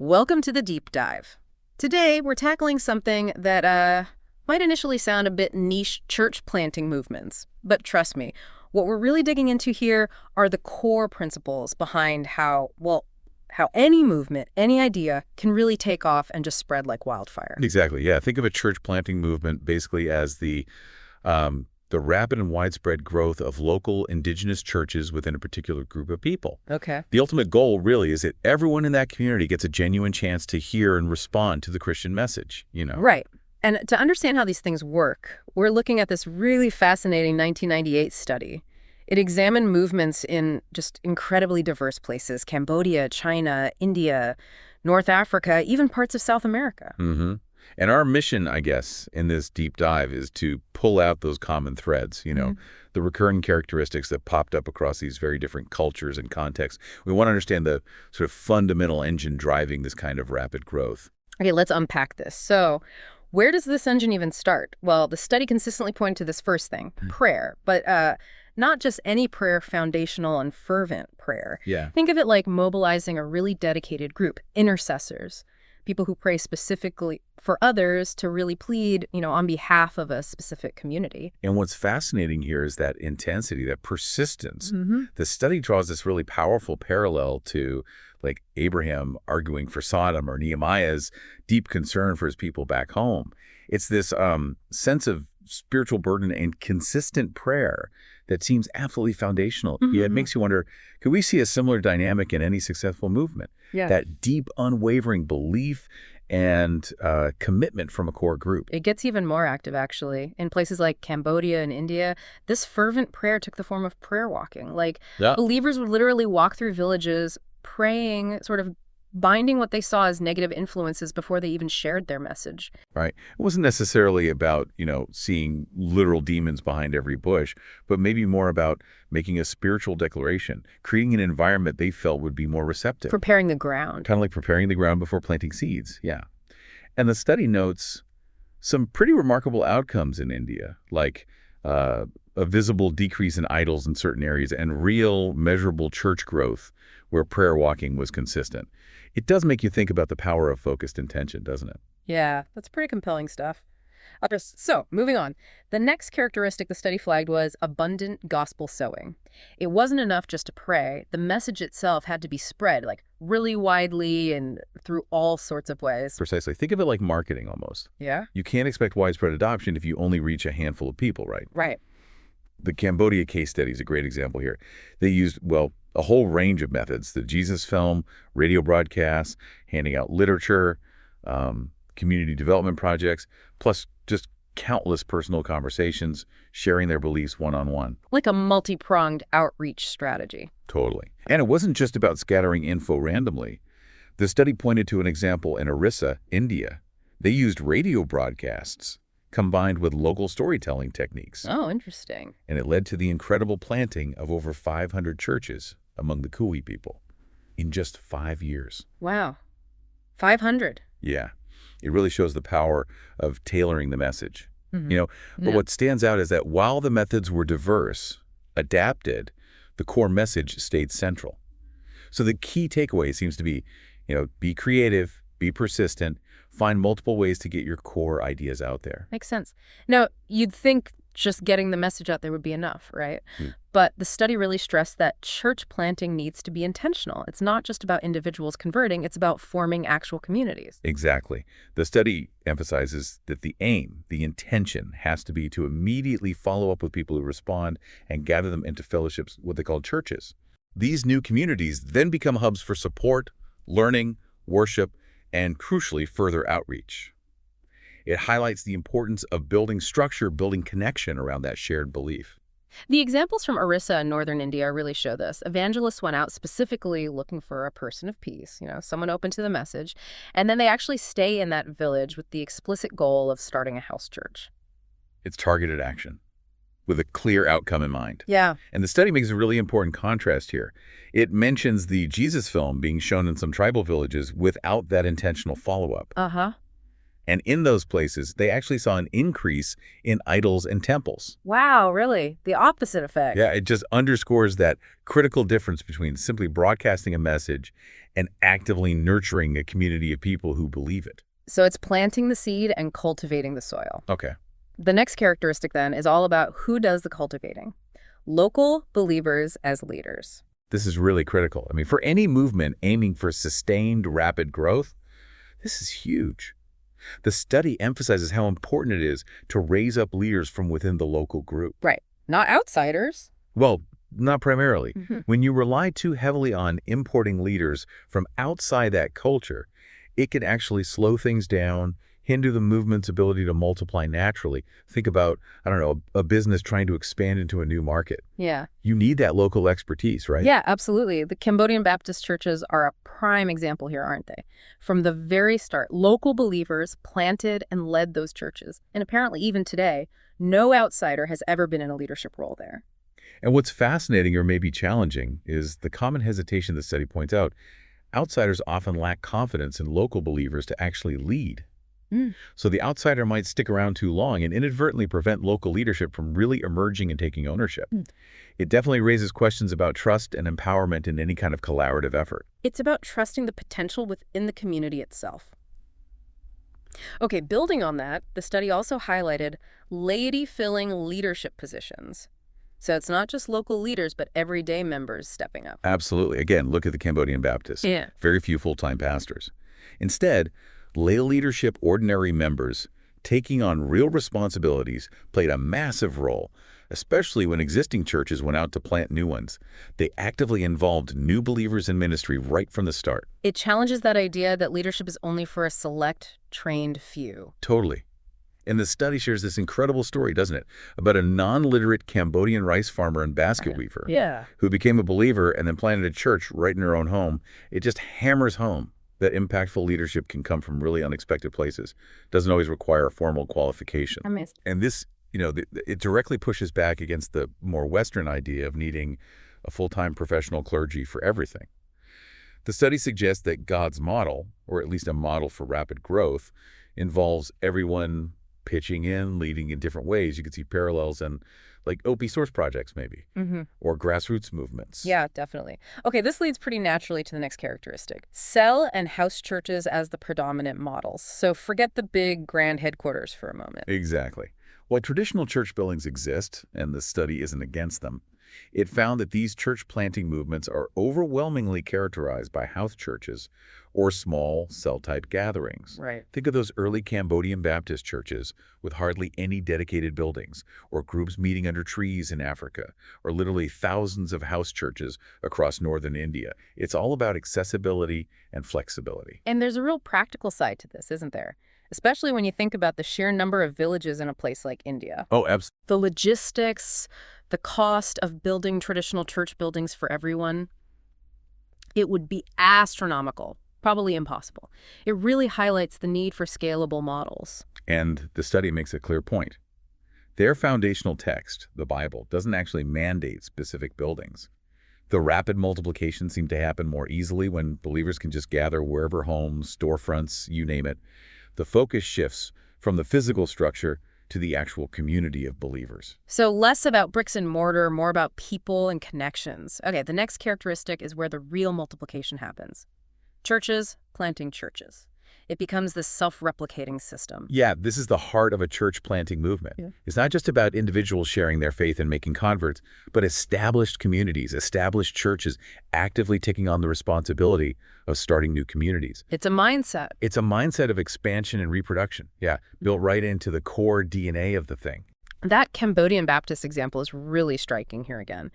Welcome to the deep dive. Today, we're tackling something that might initially sound a bit niche church planting movements. But trust me, what we're really digging into here are the core principles behind how any movement, any idea can really take off and just spread like wildfire. Exactly, yeah. Think of a church planting movement basically as the rapid and widespread growth of local indigenous churches within a particular group of people. Okay. The ultimate goal really is that everyone in that community gets a genuine chance to hear and respond to the Christian message, Right. And to understand how these things work, we're looking at this really fascinating 1998 study. It examined movements in just incredibly diverse places: Cambodia, China, India, North Africa, even parts of South America. Mm-hmm. And our mission, I guess, in this deep dive is to pull out those common threads, the recurring characteristics that popped up across these very different cultures and contexts. We want to understand the sort of fundamental engine driving this kind of rapid growth. Okay, let's unpack this. So, where does this engine even start? Well, the study consistently pointed to this first thing, prayer, but not just any prayer, foundational and fervent prayer. Yeah. Think of it like mobilizing a really dedicated group, intercessors, people who pray specifically for others to really plead, on behalf of a specific community. And what's fascinating here is that intensity, that persistence. The study draws this really powerful parallel to like Abraham arguing for Sodom or Nehemiah's deep concern for his people back home. It's this sense of spiritual burden and consistent prayer that seems absolutely foundational. Yeah, it makes you wonder, could we see a similar dynamic in any successful movement? Yeah. That deep, unwavering belief and commitment from a core group. It gets even more active, actually. In places like Cambodia and India, this fervent prayer took the form of prayer walking. Believers would literally walk through villages praying, sort of binding what they saw as negative influences before they even shared their message. Right. It wasn't necessarily about, seeing literal demons behind every bush, but maybe more about making a spiritual declaration, creating an environment they felt would be more receptive. Preparing the ground. Kind of like preparing the ground before planting seeds, yeah. And the study notes some pretty remarkable outcomes in India, like a visible decrease in idols in certain areas and real measurable church growth where prayer walking was consistent. It does make you think about the power of focused intention, doesn't it? Yeah, that's pretty compelling stuff. So, moving on. The next characteristic the study flagged was abundant gospel sowing. It wasn't enough just to pray. The message itself had to be spread, really widely and through all sorts of ways. Precisely. Think of it like marketing almost. Yeah? You can't expect widespread adoption if you only reach a handful of people, right? Right. The Cambodia case study is a great example here. They used, a whole range of methods: the Jesus film, radio broadcasts, handing out literature, community development projects, plus just countless personal conversations, sharing their beliefs one-on-one. Like a multi-pronged outreach strategy. Totally. And it wasn't just about scattering info randomly. The study pointed to an example in Orissa, India. They used radio broadcasts combined with local storytelling techniques. Oh, interesting. And it led to the incredible planting of over 500 churches among the Kui people in just 5 years. Wow. 500. Yeah. It really shows the power of tailoring the message. But what stands out is that while the methods were diverse, adapted, the core message stayed central. So the key takeaway seems to be, be creative, be persistent, find multiple ways to get your core ideas out there. Makes sense. Now, you'd think just getting the message out there would be enough, right? But the study really stressed that church planting needs to be intentional. It's not just about individuals converting, it's about forming actual communities. Exactly. The study emphasizes that the aim, the intention, has to be to immediately follow up with people who respond and gather them into fellowships, what they call churches. These new communities then become hubs for support, learning, worship, and crucially, further outreach. It highlights the importance of building structure, building connection around that shared belief. The examples from Orissa and northern India really show this. Evangelists went out specifically looking for a person of peace, someone open to the message, and then they actually stay in that village with the explicit goal of starting a house church. It's targeted action with a clear outcome in mind. Yeah. And the study makes a really important contrast here. It mentions the Jesus film being shown in some tribal villages without that intentional follow-up. Uh-huh. And in those places, they actually saw an increase in idols and temples. Wow, really? The opposite effect. Yeah, it just underscores that critical difference between simply broadcasting a message and actively nurturing a community of people who believe it. So it's planting the seed and cultivating the soil. Okay. The next characteristic then is all about who does the cultivating. Local believers as leaders. This is really critical. I mean, for any movement aiming for sustained, rapid growth, this is huge. The study emphasizes how important it is to raise up leaders from within the local group. Right. Not outsiders. Well, not primarily. Mm-hmm. When you rely too heavily on importing leaders from outside that culture, it can actually slow things down, hinder the movement's ability to multiply naturally. Think about, I don't know, a business trying to expand into a new market. Yeah. You need that local expertise, right? Yeah, absolutely. The Cambodian Baptist churches are a prime example here, aren't they? From the very start, local believers planted and led those churches. And apparently even today, no outsider has ever been in a leadership role there. And what's fascinating or maybe challenging is the common hesitation the study points out. Outsiders often lack confidence in local believers to actually lead. So the outsider might stick around too long and inadvertently prevent local leadership from really emerging and taking ownership. It definitely raises questions about trust and empowerment in any kind of collaborative effort. It's about trusting the potential within the community itself. Okay, building on that, the study also highlighted laity filling leadership positions. So it's not just local leaders, but everyday members stepping up. Absolutely. Again, look at the Cambodian Baptists. Yeah. Very few full-time pastors. Instead, lay leadership ordinary members taking on real responsibilities played a massive role, especially when existing churches went out to plant new ones. They actively involved new believers in ministry right from the start. It challenges that idea that leadership is only for a select, trained few. Totally. And the study shares this incredible story, doesn't it, about a non-literate Cambodian rice farmer and basket weaver who became a believer and then planted a church right in her own home. It just hammers home that impactful leadership can come from really unexpected places. Doesn't always require a formal qualification. And this, it directly pushes back against the more Western idea of needing a full-time professional clergy for everything. The study suggests that God's model, or at least a model for rapid growth, involves everyone pitching in, leading in different ways. You could see parallels in like open source projects maybe, or grassroots movements. Yeah, definitely. Okay, this leads pretty naturally to the next characteristic. Cell and house churches as the predominant models. So forget the big grand headquarters for a moment. Exactly. While traditional church buildings exist, and the study isn't against them, it found that these church planting movements are overwhelmingly characterized by house churches or small cell-type gatherings. Right. Think of those early Cambodian Baptist churches with hardly any dedicated buildings, or groups meeting under trees in Africa, or literally thousands of house churches across northern India. It's all about accessibility and flexibility. And there's a real practical side to this, isn't there? Especially when you think about the sheer number of villages in a place like India. Oh, absolutely. The logistics, the cost of building traditional church buildings for everyone, it would be astronomical, probably impossible. It really highlights the need for scalable models. And the study makes a clear point. Their foundational text, the Bible, doesn't actually mandate specific buildings. The rapid multiplication seemed to happen more easily when believers can just gather wherever homes, storefronts, you name it. The focus shifts from the physical structure to the actual community of believers. So less about bricks and mortar, more about people and connections. Okay, the next characteristic is where the real multiplication happens. Churches planting churches. It becomes this self-replicating system. Yeah, this is the heart of a church planting movement. Yeah. It's not just about individuals sharing their faith and making converts, but established communities, established churches actively taking on the responsibility of starting new communities. It's a mindset. It's a mindset of expansion and reproduction. Yeah, built right into the core DNA of the thing. That Cambodian Baptist example is really striking here again.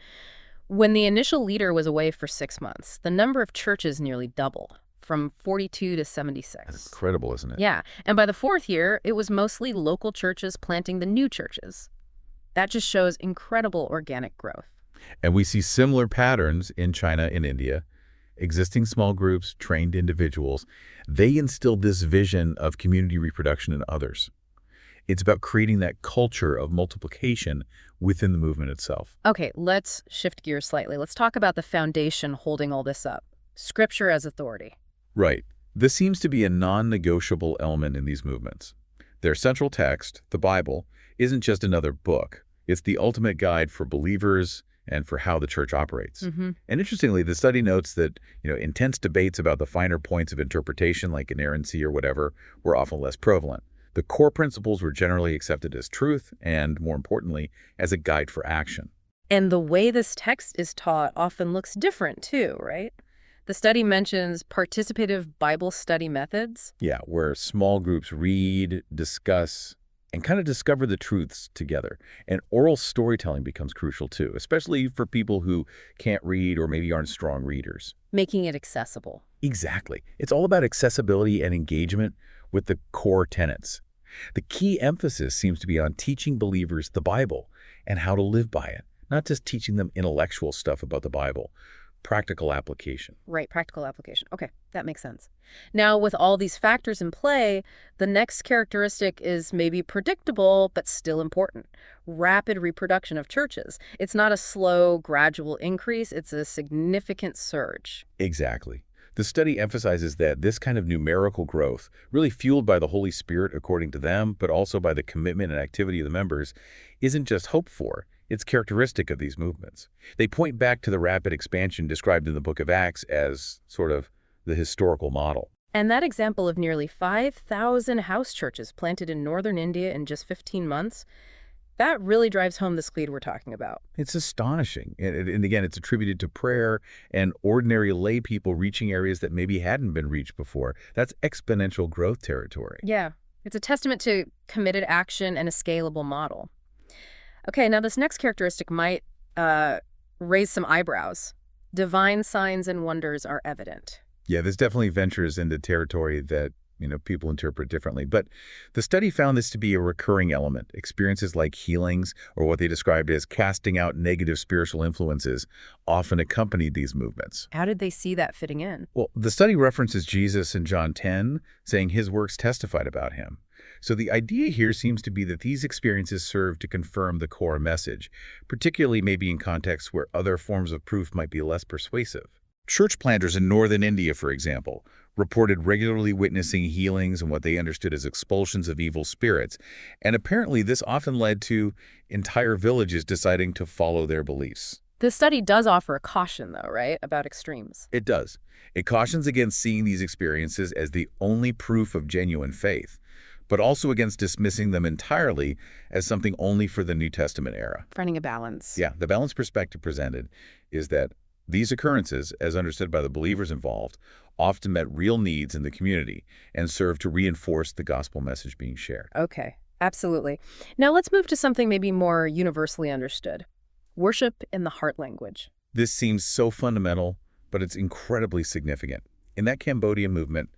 When the initial leader was away for 6 months, the number of churches nearly doubled, from 42 to 76. That's incredible, isn't it? Yeah, and by the 4th year, it was mostly local churches planting the new churches. That just shows incredible organic growth. And we see similar patterns in China and India. Existing small groups, trained individuals, they instilled this vision of community reproduction in others. It's about creating that culture of multiplication within the movement itself. Okay, let's shift gears slightly. Let's talk about the foundation holding all this up. Scripture as authority. Right. This seems to be a non-negotiable element in these movements. Their central text, the Bible, isn't just another book. It's the ultimate guide for believers and for how the church operates. Mm-hmm. And interestingly, the study notes that, intense debates about the finer points of interpretation, like inerrancy or whatever, were often less prevalent. The core principles were generally accepted as truth and, more importantly, as a guide for action. And the way this text is taught often looks different too, right? The study mentions participative Bible study methods. Yeah, where small groups read, discuss, and kind of discover the truths together. And oral storytelling becomes crucial too, especially for people who can't read or maybe aren't strong readers. Making it accessible. Exactly. It's all about accessibility and engagement with the core tenets. The key emphasis seems to be on teaching believers the Bible and how to live by it, not just teaching them intellectual stuff about the Bible. Practical application. Right, practical application. Okay, that makes sense. Now, with all these factors in play, the next characteristic is maybe predictable, but still important. Rapid reproduction of churches. It's not a slow, gradual increase. It's a significant surge. Exactly. The study emphasizes that this kind of numerical growth, really fueled by the Holy Spirit according to them, but also by the commitment and activity of the members, isn't just hoped for. It's characteristic of these movements. They point back to the rapid expansion described in the book of Acts as sort of the historical model. And that example of nearly 5,000 house churches planted in northern India in just 15 months, that really drives home the scleed we're talking about. It's astonishing. And again, it's attributed to prayer and ordinary lay people reaching areas that maybe hadn't been reached before. That's exponential growth territory. Yeah, it's a testament to committed action and a scalable model. Okay, now this next characteristic might raise some eyebrows. Divine signs and wonders are evident. Yeah, this definitely ventures into territory that, people interpret differently. But the study found this to be a recurring element. Experiences like healings, or what they described as casting out negative spiritual influences, often accompanied these movements. How did they see that fitting in? Well, the study references Jesus in John 10, saying his works testified about him. So the idea here seems to be that these experiences serve to confirm the core message, particularly maybe in contexts where other forms of proof might be less persuasive. Church planters in northern India, for example, reported regularly witnessing healings and what they understood as expulsions of evil spirits, and apparently this often led to entire villages deciding to follow their beliefs. This study does offer a caution, though, right, about extremes. It does. It cautions against seeing these experiences as the only proof of genuine faith, but also against dismissing them entirely as something only for the New Testament era. Finding a balance. Yeah, the balanced perspective presented is that these occurrences, as understood by the believers involved, often met real needs in the community and served to reinforce the gospel message being shared. Okay, absolutely. Now let's move to something maybe more universally understood. Worship in the heart language. This seems so fundamental, but it's incredibly significant. In that Cambodia movement,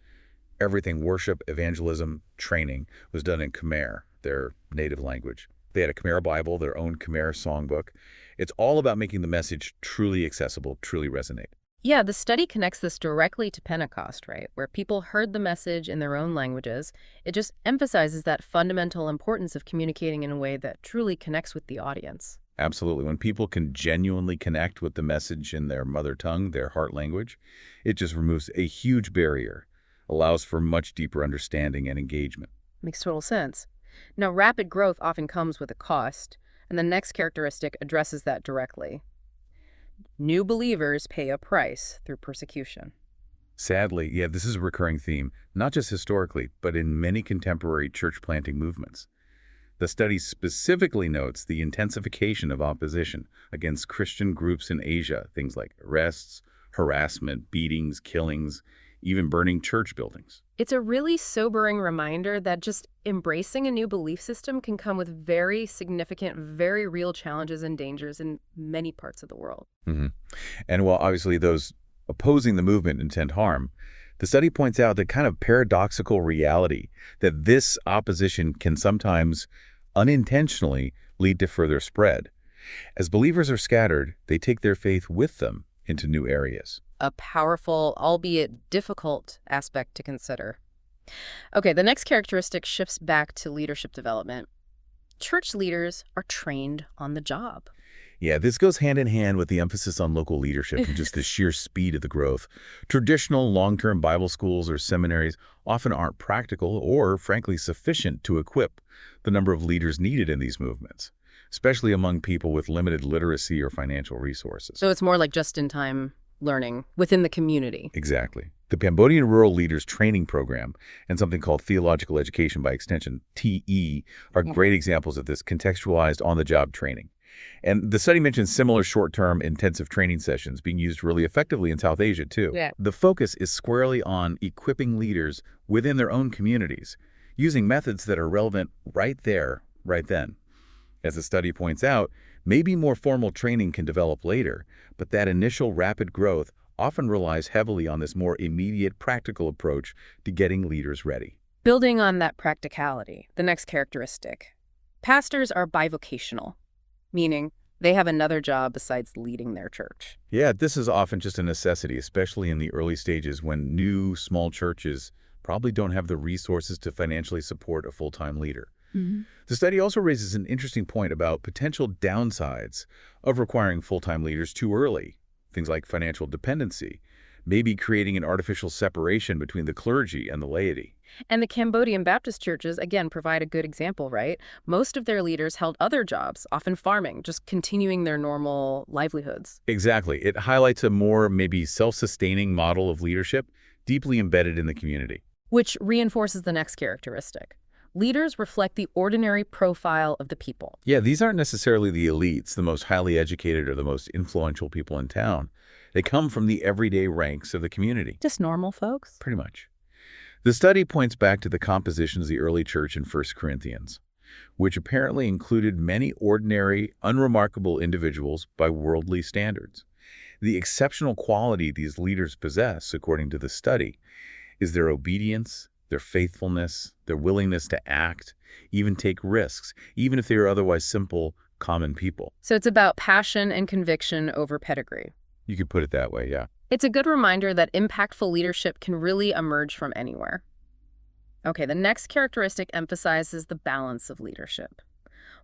everything worship, evangelism, training was done in Khmer, their native language. They had a Khmer Bible, their own Khmer songbook. It's all about making the message truly accessible, truly resonate. Yeah, the study connects this directly to Pentecost, right, where people heard the message in their own languages. It just emphasizes that fundamental importance of communicating in a way that truly connects with the audience. Absolutely. When people can genuinely connect with the message in their mother tongue, their heart language, it just removes a huge barrier, allows for much deeper understanding and engagement. Makes total sense. Now, rapid growth often comes with a cost, and the next characteristic addresses that directly. New believers pay a price through persecution. Sadly, yeah, this is a recurring theme, not just historically, but in many contemporary church planting movements. The study specifically notes the intensification of opposition against Christian groups in Asia, things like arrests, harassment, beatings, killings, even burning church buildings. It's a really sobering reminder that just embracing a new belief system can come with very significant, very real challenges and dangers in many parts of the world. And while obviously those opposing the movement intend harm, the study points out the kind of paradoxical reality that this opposition can sometimes unintentionally lead to further spread. As believers are scattered, they take their faith with them into new areas. A powerful, albeit difficult, aspect to consider. Okay, the next characteristic shifts back to leadership development. Church leaders are trained on the job. Yeah, this goes hand in hand with the emphasis on local leadership and just the sheer speed of the growth. Traditional long-term Bible schools or seminaries often aren't practical or, frankly, sufficient to equip the number of leaders needed in these movements, especially among people with limited literacy or financial resources. So it's more like just-in-time learning within the community. Exactly. The Cambodian Rural Leaders Training Program and something called Theological Education by extension, TE, are great examples of this contextualized on-the-job training. And the study mentions similar short-term intensive training sessions being used really effectively in South Asia, too. Yeah. The focus is squarely on equipping leaders within their own communities, using methods that are relevant right there, right then. As the study points out, maybe more formal training can develop later, but that initial rapid growth often relies heavily on this more immediate practical approach to getting leaders ready. Building on that practicality, the next characteristic. Pastors are bivocational, meaning they have another job besides leading their church. Yeah, this is often just a necessity, especially in the early stages when new, small churches probably don't have the resources to financially support a full-time leader. The study also raises an interesting point about potential downsides of requiring full-time leaders too early. Things like financial dependency, maybe creating an artificial separation between the clergy and the laity. And the Cambodian Baptist churches, again, provide a good example, right? Most of their leaders held other jobs, often farming, just continuing their normal livelihoods. Exactly. It highlights a more maybe self-sustaining model of leadership deeply embedded in the community. Which reinforces the next characteristic. Leaders reflect the ordinary profile of the people. Yeah, these aren't necessarily the elites, the most highly educated or the most influential people in town. They come from the everyday ranks of the community. Just normal folks? Pretty much. The study points back to the compositions of the early church in 1 Corinthians, which apparently included many ordinary, unremarkable individuals by worldly standards. The exceptional quality these leaders possess, according to the study, is their obedience, their faithfulness, their willingness to act, even take risks, even if they are otherwise simple, common people. So it's about passion and conviction over pedigree. You could put it that way, yeah. It's a good reminder that impactful leadership can really emerge from anywhere. Okay, the next characteristic emphasizes the balance of leadership.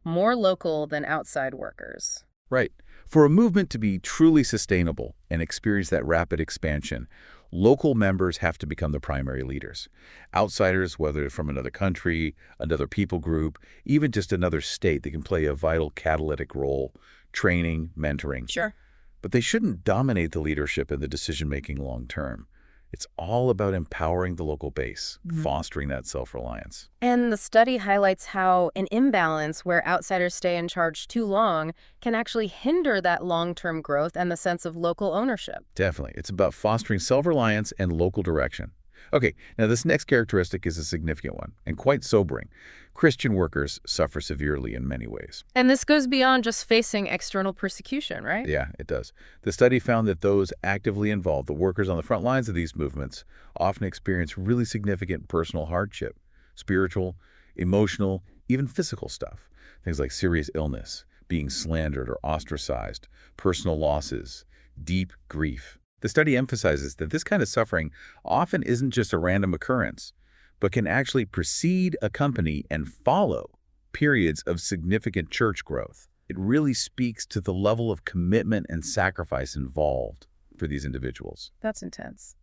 More local than outside workers. Right. For a movement to be truly sustainable and experience that rapid expansion, local members have to become the primary leaders. Outsiders, whether from another country, another people group, even just another state, they can play a vital catalytic role, training, mentoring. Sure. But they shouldn't dominate the leadership and the decision-making long-term. It's all about empowering the local base, fostering that self-reliance. And the study highlights how an imbalance where outsiders stay in charge too long can actually hinder that long-term growth and the sense of local ownership. Definitely. It's about fostering self-reliance and local direction. Okay, now this next characteristic is a significant one and quite sobering. Christian workers suffer severely in many ways. And this goes beyond just facing external persecution, right? Yeah, it does. The study found that those actively involved, the workers on the front lines of these movements, often experience really significant personal hardship, spiritual, emotional, even physical stuff. Things like serious illness, being slandered or ostracized, personal losses, deep grief. The study emphasizes that this kind of suffering often isn't just a random occurrence, but can actually precede, accompany, and follow periods of significant church growth. It really speaks to the level of commitment and sacrifice involved for these individuals. That's intense.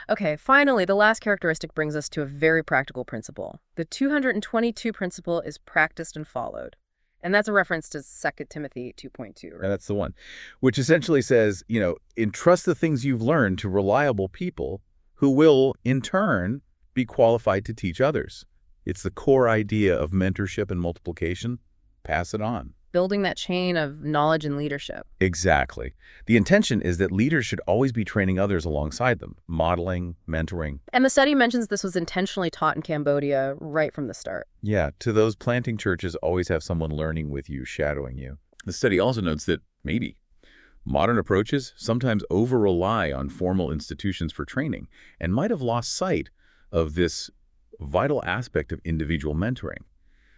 Okay, finally, the last characteristic brings us to a very practical principle. The 222 principle is practiced and followed. And that's a reference to 2 Timothy 2.2, right? And that's the one, which essentially says, entrust the things you've learned to reliable people who will, in turn, be qualified to teach others. It's the core idea of mentorship and multiplication. Pass it on. Building that chain of knowledge and leadership. Exactly. The intention is that leaders should always be training others alongside them, modeling, mentoring. And the study mentions this was intentionally taught in Cambodia right from the start. Yeah, to those planting churches, always have someone learning with you, shadowing you. The study also notes that maybe modern approaches sometimes over-rely on formal institutions for training and might have lost sight of this vital aspect of individual mentoring,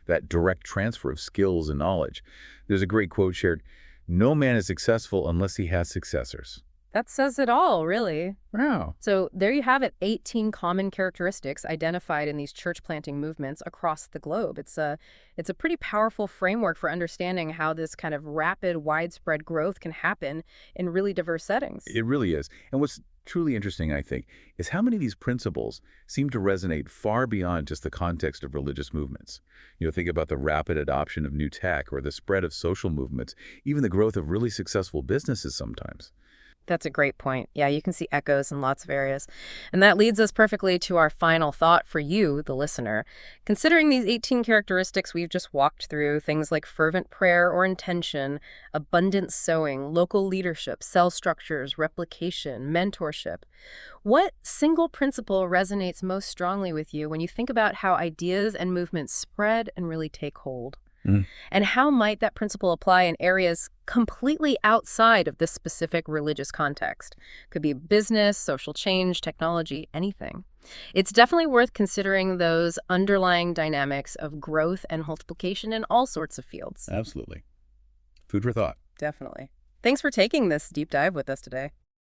that direct transfer of skills and knowledge. There's a great quote shared, "No man is successful unless he has successors." That says it all, really. Wow. So there you have it, 18 common characteristics identified in these church planting movements across the globe. It's a pretty powerful framework for understanding how this kind of rapid, widespread growth can happen in really diverse settings. It really is. And what's truly interesting, I think, is how many of these principles seem to resonate far beyond just the context of religious movements. Think about the rapid adoption of new tech or the spread of social movements, even the growth of really successful businesses sometimes. That's a great point. Yeah, you can see echoes in lots of areas. And that leads us perfectly to our final thought for you, the listener. Considering these 18 characteristics we've just walked through, things like fervent prayer or intention, abundant sowing, local leadership, cell structures, replication, mentorship, what single principle resonates most strongly with you when you think about how ideas and movements spread and really take hold? Mm. And how might that principle apply in areas completely outside of this specific religious context? Could be business, social change, technology, anything. It's definitely worth considering those underlying dynamics of growth and multiplication in all sorts of fields. Absolutely. Food for thought. Definitely. Thanks for taking this deep dive with us today.